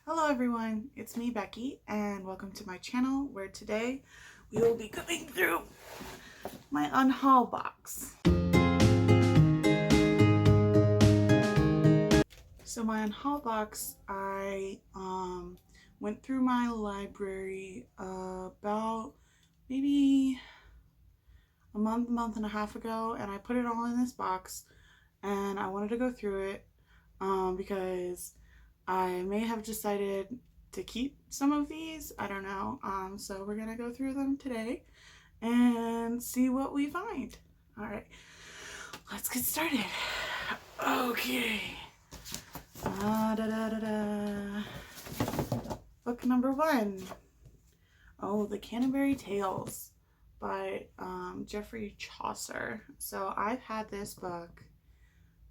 Hello everyone, it's me Becky and welcome to my channel where today we will be going through my Unhaul box. So my Unhaul box, I went through my library about maybe a month and a half ago, and I put it all in this box and I wanted to go through it because I may have decided to keep some of these. I don't know. So we're gonna go through them today and see what we find. All right, let's get started. Okay. Da, da, da, da. Book number 1. Oh, The Canterbury Tales by Geoffrey Chaucer. So I've had this book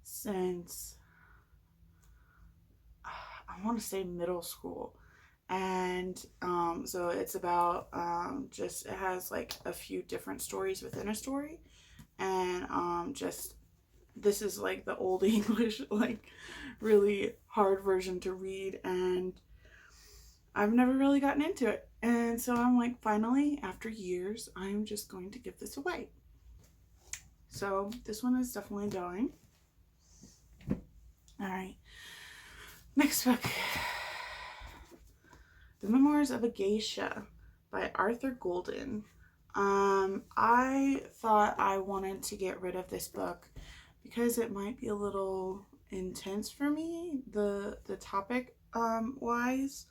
since I want to say middle school. And so it's about just, it has like a few different stories within a story. And just, this is like the old English, like really hard version to read. And I've never really gotten into it. And so I'm like, finally, after years, I'm just going to give this away. So this one is definitely going. All right. Next book. The Memoirs of a Geisha by Arthur Golden. I thought I wanted to get rid of this book because it might be a little intense for me, the topic wise.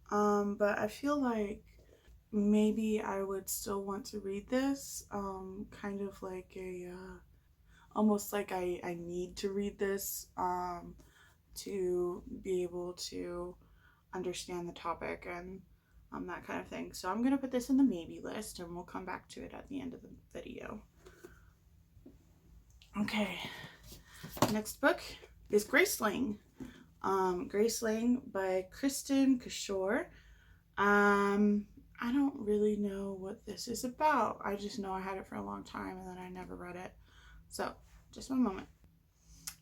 But I feel like maybe I would still want to read this. Kind of like a almost like I need to read this to be able to understand the topic and that kind of thing. So I'm gonna put this in the maybe list and we'll come back to it at the end of the video. Okay, next book is Graceling. Graceling by Kristen Kishore. I don't really know what this is about. I just know I had it for a long time and then I never read it. So just one moment.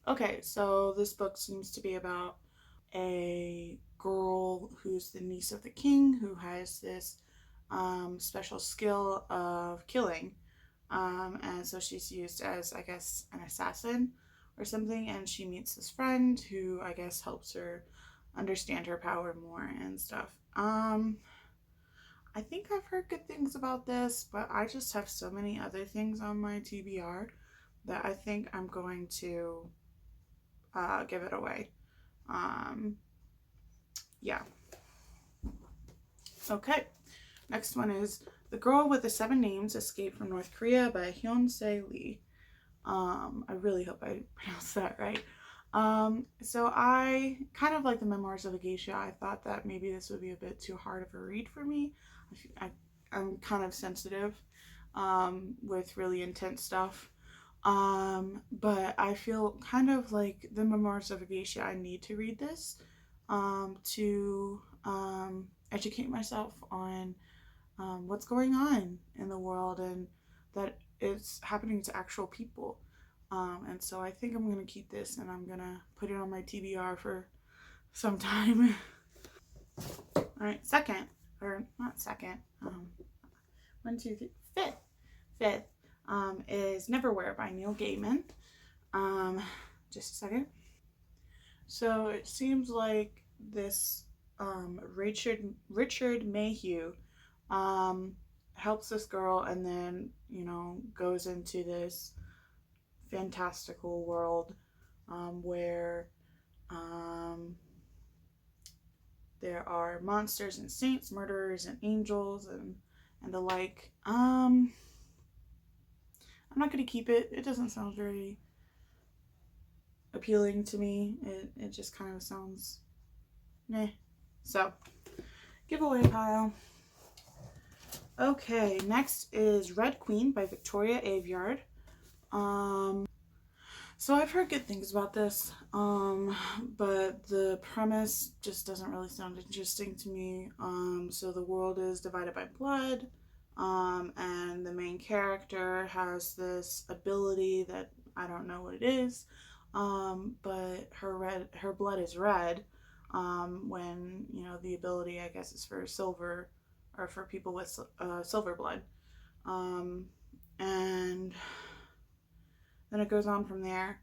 Okay, so this book seems to be about a girl who's the niece of the king who has this special skill of killing. And so she's used as, I guess, an assassin or something. And she meets this friend who, I guess, helps her understand her power more and stuff. I think I've heard good things about this, but I just have so many other things on my TBR that I think I'm going to give it away. Yeah. Okay. Next one is The Girl with the 7 Names Escaped from North Korea by Hyun-se Lee. I really hope I pronounced that right. So I kind of like The Memoirs of a Geisha. I thought that maybe this would be a bit too hard of a read for me. I'm kind of sensitive with really intense stuff. But I feel kind of like The Memoirs of a Geisha, I need to read this to educate myself on what's going on in the world and that it's happening to actual people. And so I think I'm going to keep this and I'm going to put it on my TBR for some time. All right, second, or not second, 1, 2, 3, fifth is Neverwhere by Neil Gaiman. Just a second. So it seems like this Richard Mayhew helps this girl and then, you know, goes into this fantastical world where there are monsters and saints, murderers and angels and the like. I'm not going to keep it. It doesn't sound very appealing to me. It just kind of sounds meh. So, giveaway pile. Okay, next is Red Queen by Victoria Aveyard. So I've heard good things about this, but the premise just doesn't really sound interesting to me. So the world is divided by blood, and the main character has this ability that I don't know what it is, but her blood is red, when, you know, the ability, I guess, is for silver, or for people with silver blood. And then it goes on from there.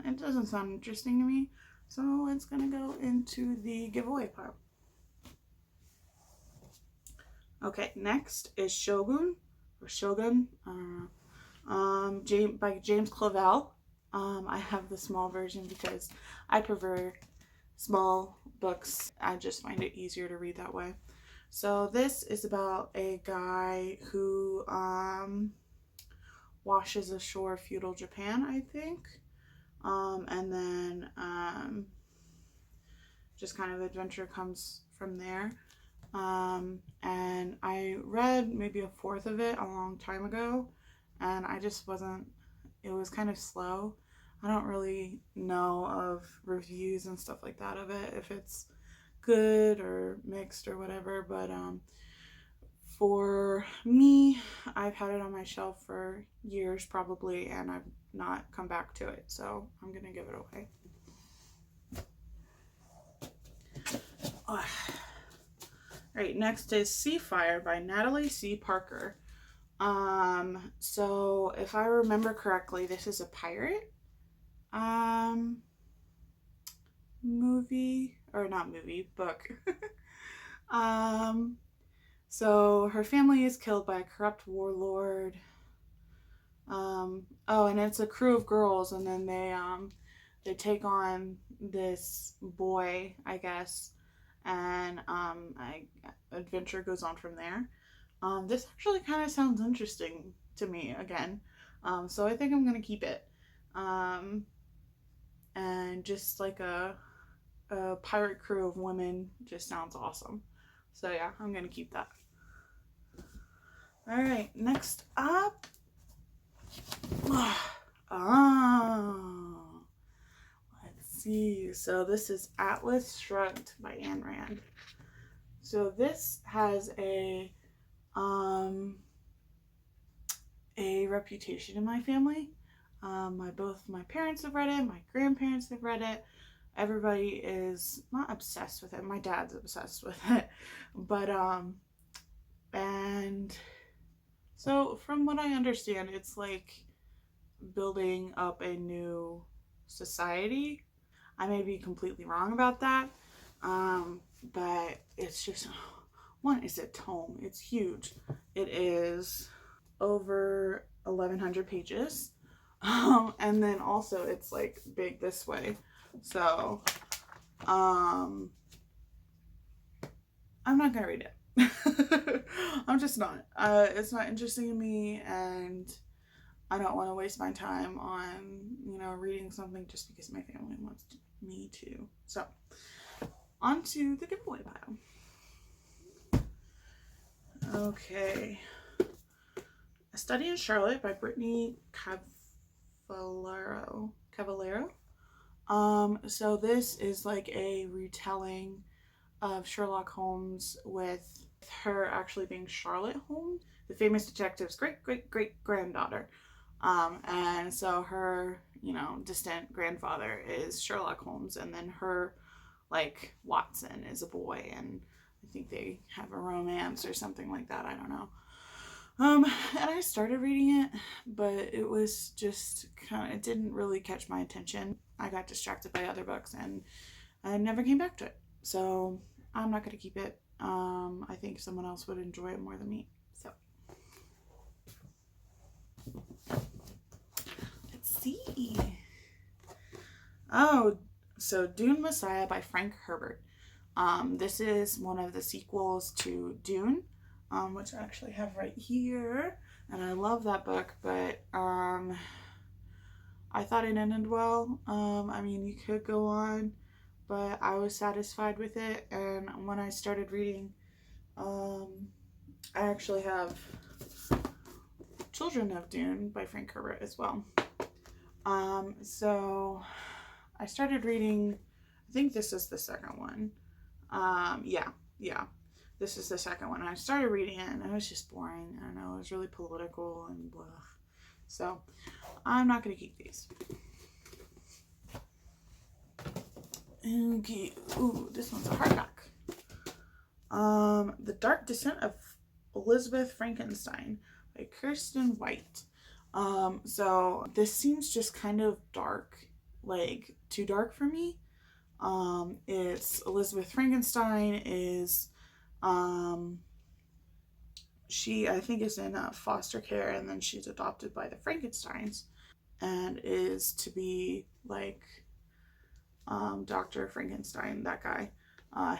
It doesn't sound interesting to me, so it's gonna go into the giveaway pile. Okay, next is Shogun, or Shogun, I don't know, by James Clavell. I have the small version because I prefer small books. I just find it easier to read that way. So this is about a guy who washes ashore feudal Japan, I think. And then just kind of adventure comes from there. And I read maybe a fourth of it a long time ago, and I just wasn't, it was kind of slow. I don't really know of reviews and stuff like that of it, if it's good or mixed or whatever, but for me, I've had it on my shelf for years probably, and I've not come back to it, so I'm gonna give it away. Alright, next is Seafire by Natalie C. Parker. So if I remember correctly, this is a pirate movie, or not movie, book. So her family is killed by a corrupt warlord. Oh, and it's a crew of girls, and then they take on this boy, I guess, and adventure goes on from there. This actually kind of sounds interesting to me again, so I think I'm gonna keep it. And just like a pirate crew of women just sounds awesome. So yeah, I'm gonna keep that. All right, next up. Oh, let's see. So this is Atlas Shrugged by Ayn Rand. So this has a reputation in my family. Both my parents have read it, my grandparents have read it. Everybody is not obsessed with it. My dad's obsessed with it, but and so from what I understand, it's like building up a new society. I may be completely wrong about that, but it's just, one, it's a tome. It's huge. It is over 1,100 pages. And then also it's like big this way. So, I'm not gonna read it. I'm just not. It's not interesting to me, and I don't want to waste my time on, you know, reading something just because my family wants me to. So, on to the giveaway pile. Okay. A Study in Charlotte by Brittany Cavallaro. So this is like a retelling of Sherlock Holmes, with her actually being Charlotte Holmes, the famous detective's great-great-great-granddaughter. And so her, you know, distant grandfather is Sherlock Holmes, and then her, like, Watson is a boy, and I think they have a romance or something like that, I don't know. And I started reading it, but it was just it didn't really catch my attention. I got distracted by other books, and I never came back to it. So I'm not going to keep it. I think someone else would enjoy it more than me. So let's see. Oh, so Dune Messiah by Frank Herbert. This is one of the sequels to Dune, which I actually have right here, and I love that book, but I thought it ended well. I mean, you could go on, but I was satisfied with it. And when I started reading, I actually have Children of Dune by Frank Herbert as well. So I started reading, I think this is the second one. Yeah. This is the second one. I started reading it, and it was just boring. I don't know, it was really political and blah. So I'm not going to keep these. Okay, ooh, this one's a hardback. The Dark Descent of Elizabeth Frankenstein by Kirsten White. So this seems just kind of dark, like too dark for me. It's Elizabeth Frankenstein is, she, I think, is in foster care, and then she's adopted by the Frankensteins and is to be like Dr. Frankenstein, that guy,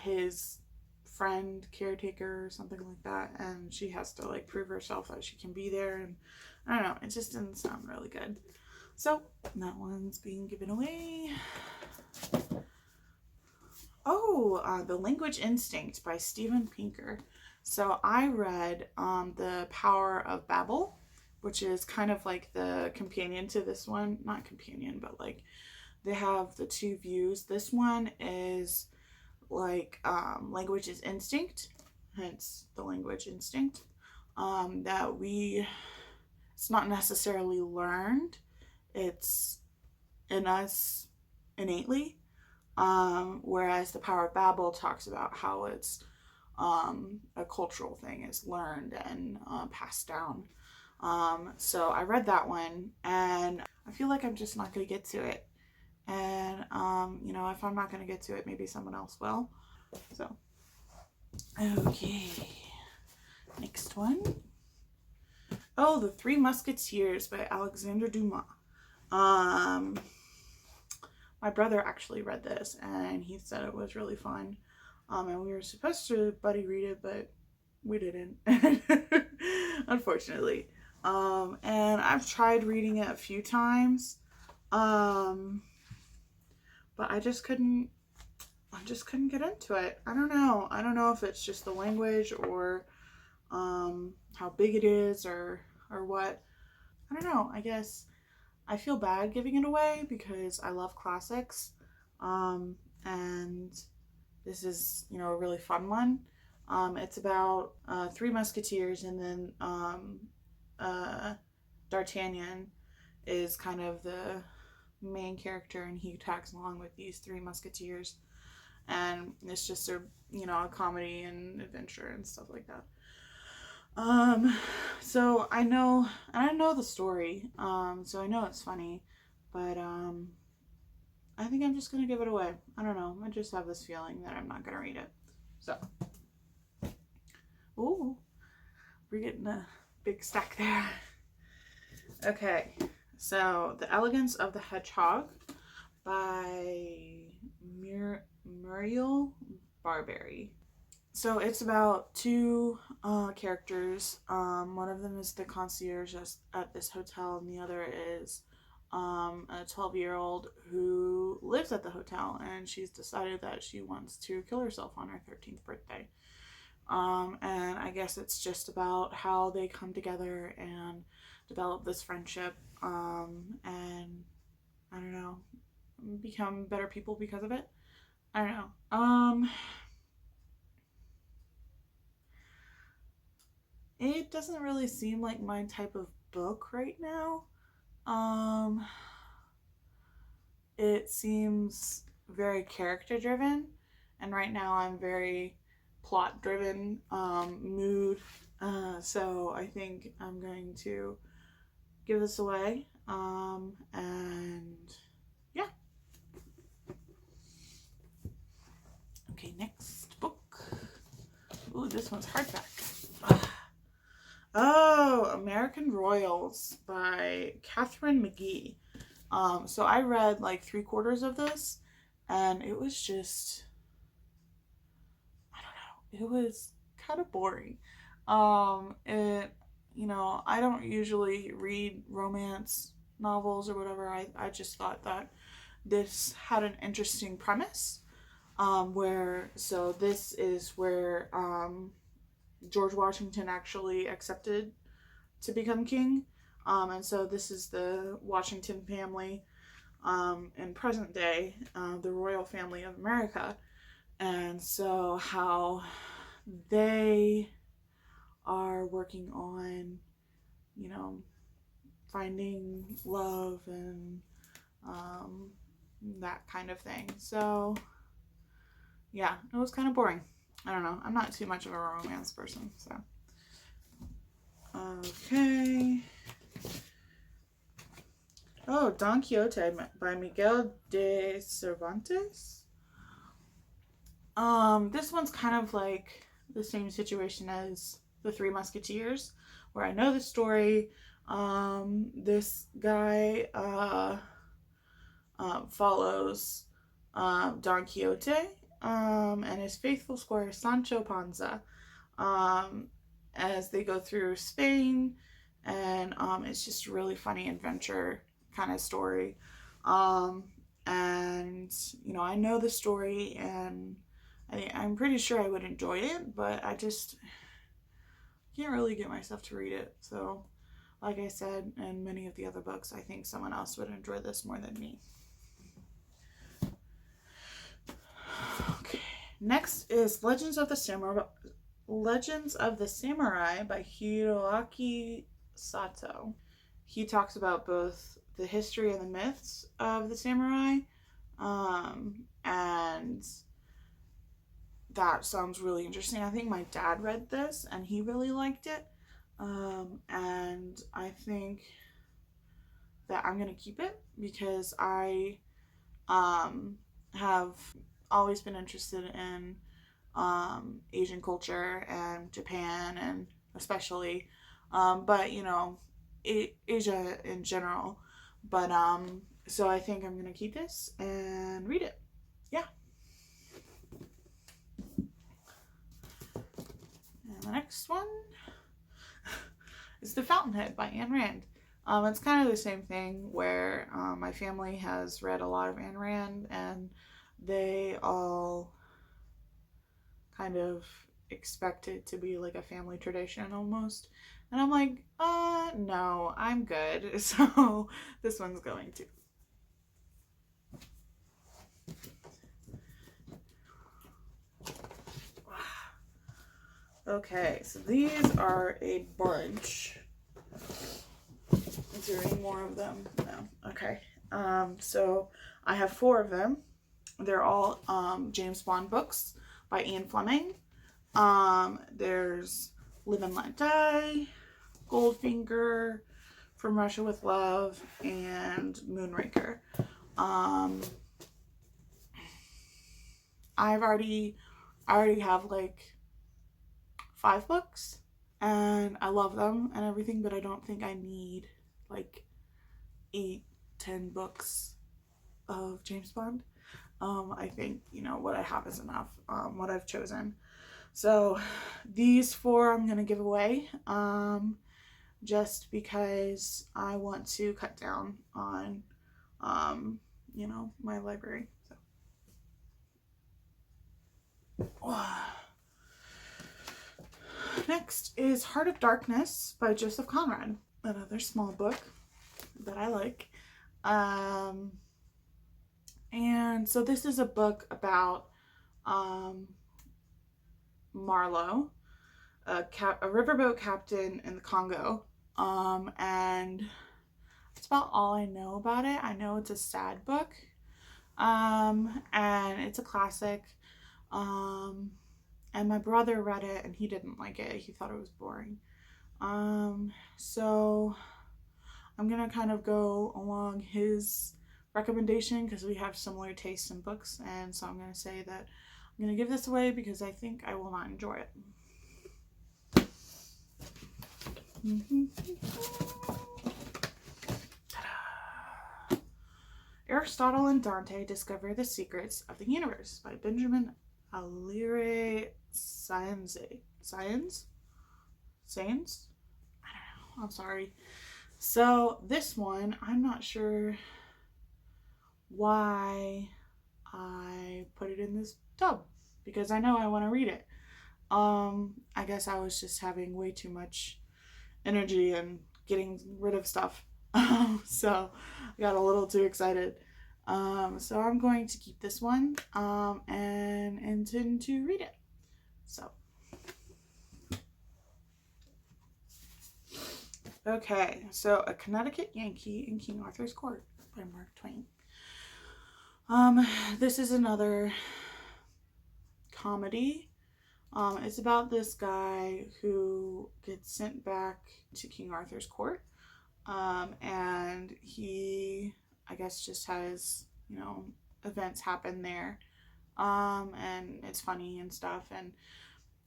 his friend, caretaker, or something like that, and she has to like prove herself that she can be there, and I don't know, it just didn't sound really good. So that one's being given away. Oh, The Language Instinct by Steven Pinker. So I read The Power of Babel, which is kind of like the companion to this one. Not companion, but like they have the two views. This one is like language is instinct, hence the language instinct. That it's not necessarily learned, it's in us innately. Whereas The Power of Babel talks about how it's a cultural thing, it's learned and passed down. So I read that one, and I feel like I'm just not going to get to it. And, if I'm not going to get to it, maybe someone else will. So, okay. Next one. Oh, The Three Musketeers by Alexandre Dumas. My brother actually read this, and he said it was really fun. And we were supposed to buddy read it, but we didn't, unfortunately. And I've tried reading it a few times. But I just couldn't get into it. I don't know if it's just the language or how big it is or what. I don't know. I guess I feel bad giving it away because I love classics. And this is, a really fun one. It's about three musketeers, and then D'Artagnan is kind of the main character, and he tags along with these three musketeers, and it's just a comedy and adventure and stuff like that. So I know the story, so I know it's funny, but I think I'm just gonna give it away. I don't know, I just have this feeling that I'm not gonna read it. So, ooh, we're getting a big stack there. Okay, so The Elegance of the Hedgehog by Muriel Barberry. So it's about two characters. One of them is the concierge at this hotel, and the other is a 12-year-old who lives at the hotel, and she's decided that she wants to kill herself on her 13th birthday. And I guess it's just about how they come together and develop this friendship, and I don't know, become better people because of it. I don't know. It doesn't really seem like my type of book right now. Um, it seems very character driven, and right now I'm very plot driven, mood. So I think I'm going to give this away. And yeah. Okay, next book. Ooh, this one's hardback. Oh, American Royals by Catherine McGee. So I read like 3/4 of this, and it was just, I don't know, it was kind of boring. I don't usually read romance novels or whatever. I just thought that this had an interesting premise. This is where George Washington actually accepted to become king. And so this is the Washington family in present day, the royal family of America. And so how they are working on, finding love and that kind of thing. So yeah, it was kind of boring. I don't know. I'm not too much of a romance person, so. Okay. Oh, Don Quixote by Miguel de Cervantes. This one's kind of like the same situation as The Three Musketeers, where I know the story. This guy follows Don Quixote and his faithful squire Sancho Panza as they go through Spain, and it's just a really funny adventure kind of story. And I know the story, and I'm pretty sure I would enjoy it, but I just can't really get myself to read it. So, like I said, in many of the other books, I think someone else would enjoy this more than me. Okay, next is Legends of the Samurai by Hiroaki Sato. He talks about both the history and the myths of the samurai, and that sounds really interesting. I think my dad read this and he really liked it, and I think that I'm gonna keep it because I have always been interested in Asian culture and Japan, and especially, but Asia in general. But so I think I'm gonna keep this and read it. Yeah. And the next one is The Fountainhead by Ayn Rand. It's kind of the same thing where my family has read a lot of Ayn Rand, and they all kind of expect it to be like a family tradition almost. And I'm like, no, I'm good. So this one's going to. Okay, so these are a bunch. Is there any more of them? No. Okay. So I have 4 of them. They're all James Bond books by Ian Fleming. There's Live and Let Die, Goldfinger, From Russia with Love, and Moonraker. I already have like 5 books, and I love them and everything, but I don't think I need like 8-10 books of James Bond. I think what I have is enough, what I've chosen. So these 4 I'm gonna give away, just because I want to cut down on my library. So next is Heart of Darkness by Joseph Conrad, another small book that I like. And so this is a book about Marlowe, a riverboat captain in the Congo, and that's about all I know about it. I know it's a sad book, and it's a classic, and my brother read it and he didn't like it. He thought it was boring. So I'm gonna kind of go along his recommendation because we have similar tastes in books, and so I'm gonna say that I'm gonna give this away because I think I will not enjoy it. Ta-da! Aristotle and Dante Discover the Secrets of the Universe by Benjamin Alire Saenz? I don't know. I'm sorry. So this one, I'm not sure why I put it in this tub because I know I want to read it. I guess I was just having way too much energy and getting rid of stuff. So I got a little too excited. So I'm going to keep this one and intend to read it. So. Okay, so A Connecticut Yankee in King Arthur's Court by Mark Twain. This is another comedy. It's about this guy who gets sent back to King Arthur's court. And he, I guess, just has, events happen there. And it's funny and stuff. And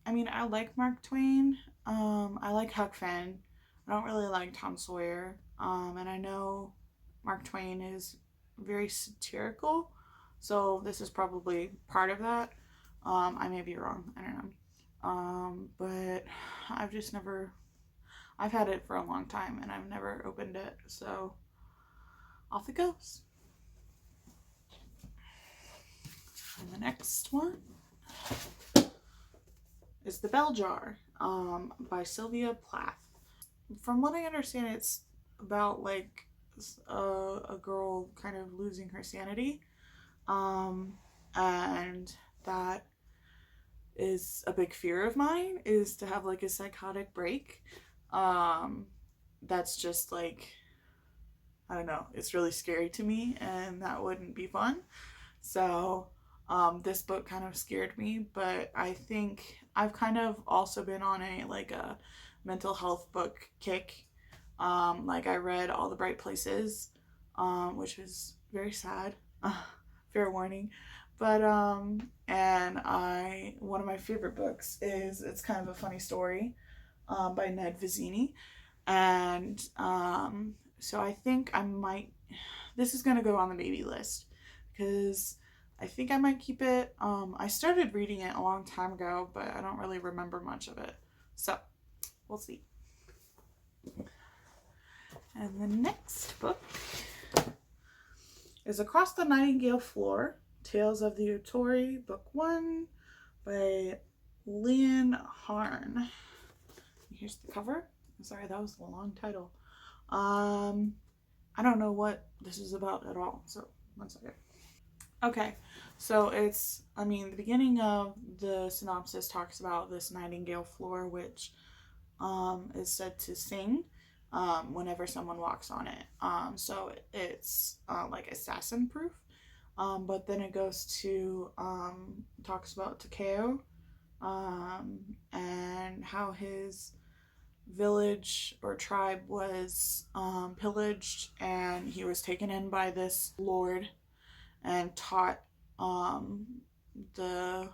I mean, I like Mark Twain. I like Huck Finn. I don't really like Tom Sawyer. And I know Mark Twain is very satirical. So this is probably part of that. I may be wrong. I don't know. But I've just never, I've had it for a long time and I've never opened it. So off it goes. And the next one is The Bell Jar by Sylvia Plath. From what I understand, it's about like a girl kind of losing her sanity. And that is a big fear of mine, is to have like a psychotic break. That's just like, I don't know, it's really scary to me and that wouldn't be fun. So this book kind of scared me, but I think I've kind of also been on a mental health book kick. Like I read All the Bright Places, which was very sad. Fair warning. But and one of my favorite books is, it's kind of a funny story, by Ned Vizzini. And so I think I might, this is gonna go on the maybe list because I think I might keep it. I started reading it a long time ago, but I don't really remember much of it. So we'll see. And the next book is Across the Nightingale Floor, Tales of the Utori, Book 1 by Leon Harn. Here's the cover. Sorry, that was a long title. I don't know what this is about at all, so one second. Okay, so the beginning of the synopsis talks about this nightingale floor, which is said to sing whenever someone walks on it. So it's like assassin proof. But then it goes to, talks about Takeo, and how his village or tribe was pillaged, and he was taken in by this lord and taught the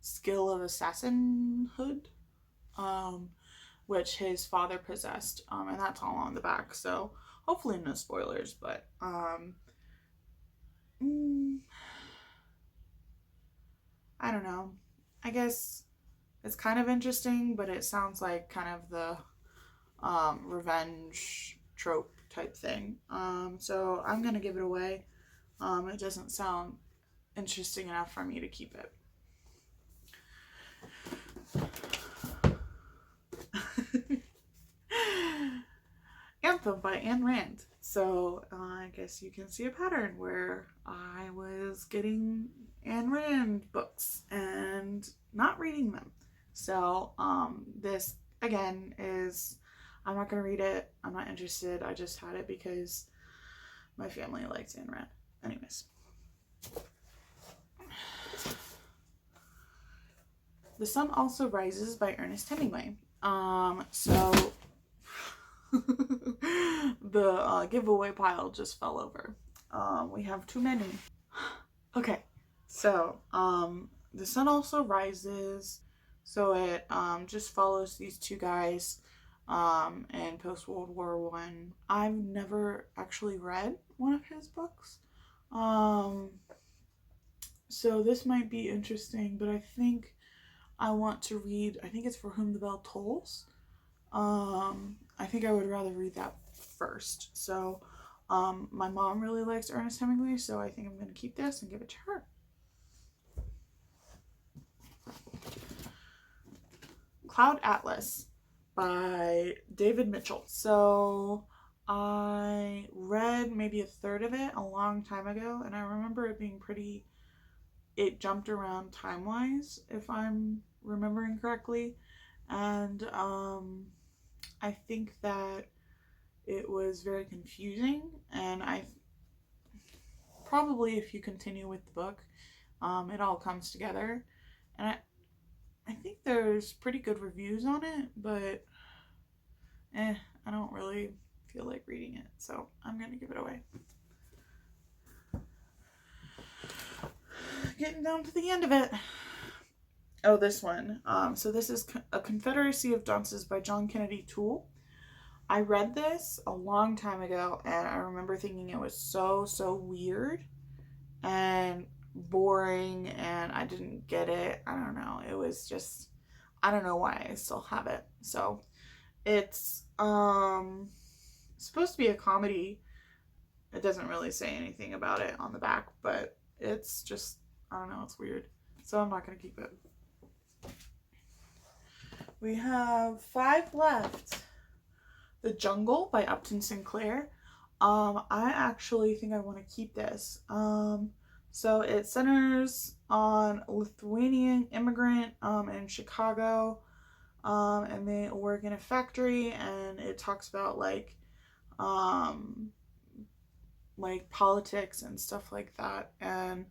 skill of assassinhood, which his father possessed, and that's all on the back. So hopefully no spoilers, but I don't know. I guess it's kind of interesting, but it sounds like kind of the revenge trope type thing. So I'm gonna give it away. It doesn't sound interesting enough for me to keep it. Anthem by Ayn Rand. So I guess you can see a pattern where I was getting Ayn Rand books and not reading them. So this again is, I'm not gonna read it. I'm not interested. I just had it because my family likes Ayn Rand. Anyways. The Sun Also Rises by Ernest Hemingway. So the giveaway pile just fell over. We have too many. Okay, so The Sun Also Rises. So it just follows these two guys in post-World War One. I've never actually read one of his books. So this might be interesting, but I think I want to read, I think it's For Whom the Bell Tolls. I think I would rather read that first. So my mom really likes Ernest Hemingway, so I think I'm going to keep this and give it to her. Cloud Atlas by David Mitchell. So I read maybe a third of it a long time ago, and I remember it being pretty, it jumped around time-wise, if I'm remembering correctly. And I think that it was very confusing, and I probably, if you continue with the book, it all comes together. And I think there's pretty good reviews on it, but I don't really feel like reading it, so I'm gonna give it away. Getting down to the end of it. Oh, this one. So this is A Confederacy of Dunces by John Kennedy Toole. I read this a long time ago, and I remember thinking it was so weird and boring, and I didn't get it. I don't know. It was just, I don't know why I still have it. So it's supposed to be a comedy. It doesn't really say anything about it on the back, but it's just, I don't know, it's weird. So I'm not going to keep it. We have 5 left. The Jungle by Upton Sinclair. I actually think I want to keep this. So it centers on a Lithuanian immigrant in Chicago, and they work in a factory, and it talks about like politics and stuff like that, and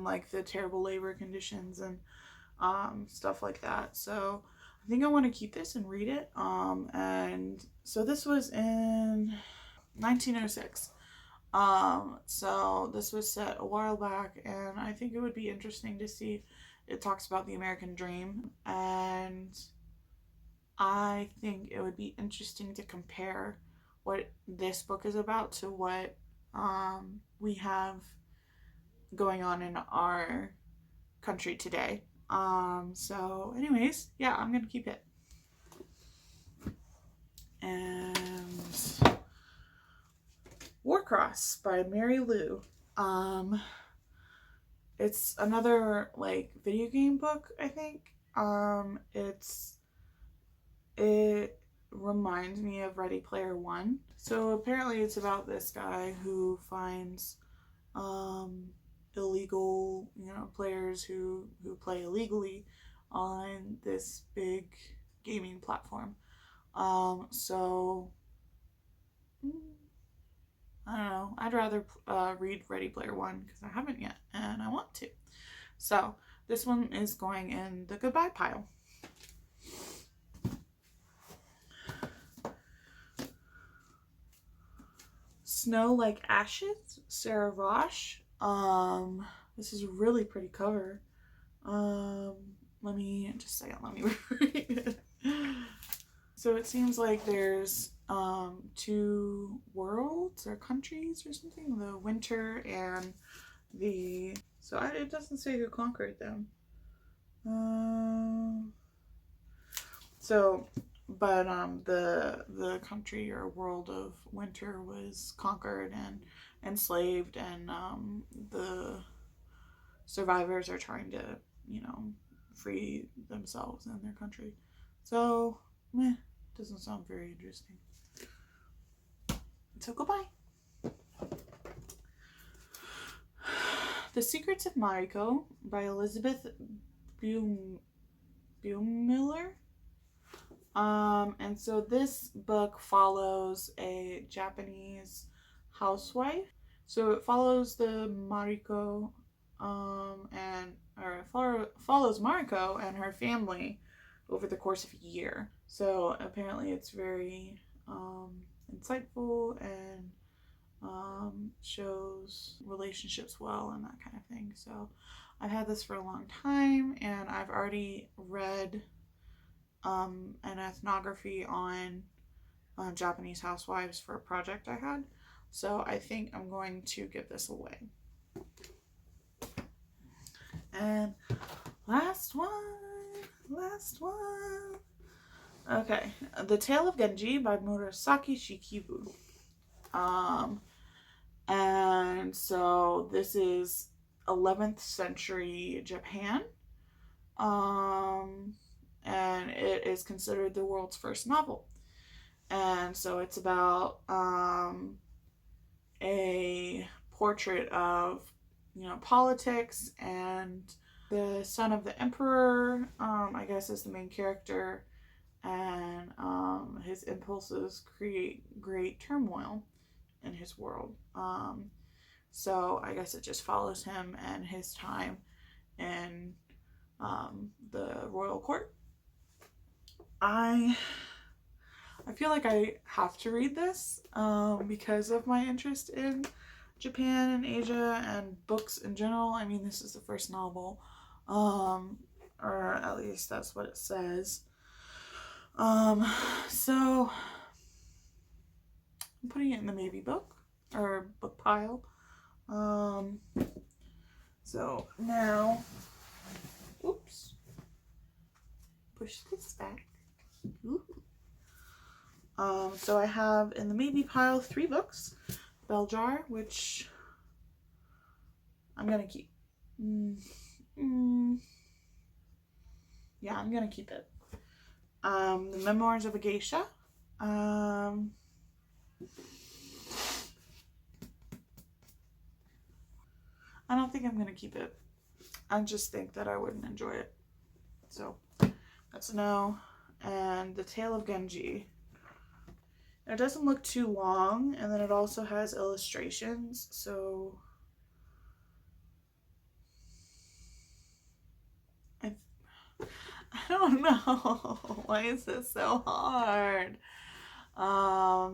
like the terrible labor conditions and stuff like that. So I think I want to keep this and read it. And so this was in 1906. So this was set a while back, and I think it would be interesting to see. It talks about the American dream, and I think it would be interesting to compare what this book is about to what we have going on in our country today. So anyways, yeah, I'm gonna keep it. And Warcross by Mary Lou. It's another like video game book, I think. It reminds me of Ready Player One. So apparently it's about this guy who finds illegal, players who play illegally on this big gaming platform. So I don't know. I'd rather read Ready Player One because I haven't yet, and I want to. So this one is going in the goodbye pile. Snow Like Ashes, Sarah Rosh. This is a really pretty cover. Let me read it. So it seems like there's 2 worlds or countries or something. The winter and the... So it doesn't say who conquered them. But the country or world of winter was conquered and enslaved, and the survivors are trying to, free themselves and their country. So, doesn't sound very interesting. So goodbye. The Secrets of Mariko by Elizabeth Buemiller. And so this book follows a Japanese housewife. So it follows the Mariko, follows Mariko and her family over the course of a year. So apparently it's very insightful and shows relationships well and that kind of thing. So I've had this for a long time, and I've already read an ethnography on Japanese housewives for a project I had. So I think I'm going to give this away. And last one. Okay, The Tale of Genji by Murasaki Shikibu. And so this is 11th century Japan. And it is considered the world's first novel. And so it's about a portrait of, politics, and the son of the emperor, I guess, is the main character, and his impulses create great turmoil in his world. So I guess it just follows him and his time in the royal court. I feel like I have to read this because of my interest in Japan and Asia and books in general. I mean, this is the first novel, or at least that's what it says. So I'm putting it in the maybe book or book pile. So now, oops, push this back. Ooh. So I have in the maybe pile 3 books. Bell Jar, which I'm gonna keep. Yeah, I'm gonna keep it. The Memoirs of a Geisha. I don't think I'm gonna keep it. I just think that I wouldn't enjoy it. So that's a no. And The Tale of Genji. It doesn't look too long, and then it also has illustrations, so I don't know. Why is this so hard? I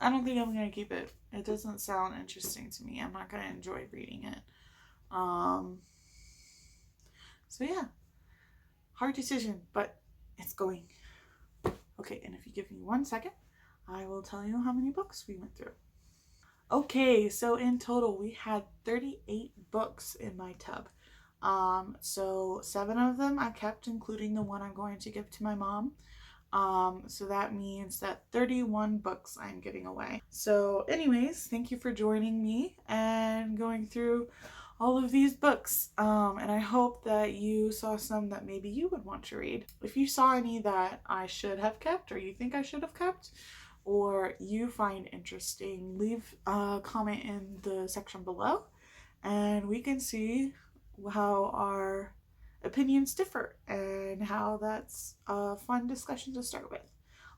don't think I'm gonna keep it. It doesn't sound interesting to me. I'm not gonna enjoy reading it. So yeah, hard decision, but it's going. Okay, and if you give me 1 second, I will tell you how many books we went through. Okay, so in total we had 38 books in my tub. So 7 of them I kept, including the one I'm going to give to my mom. So that means that 31 books I'm giving away. So anyways, thank you for joining me and going through all of these books. And I hope that you saw some that maybe you would want to read. If you saw any that I should have kept or you think I should have kept, or you find interesting, leave a comment in the section below and we can see how our opinions differ and how that's a fun discussion to start with.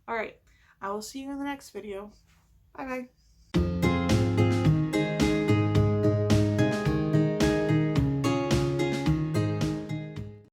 All right, I will see you in the next video. Bye bye.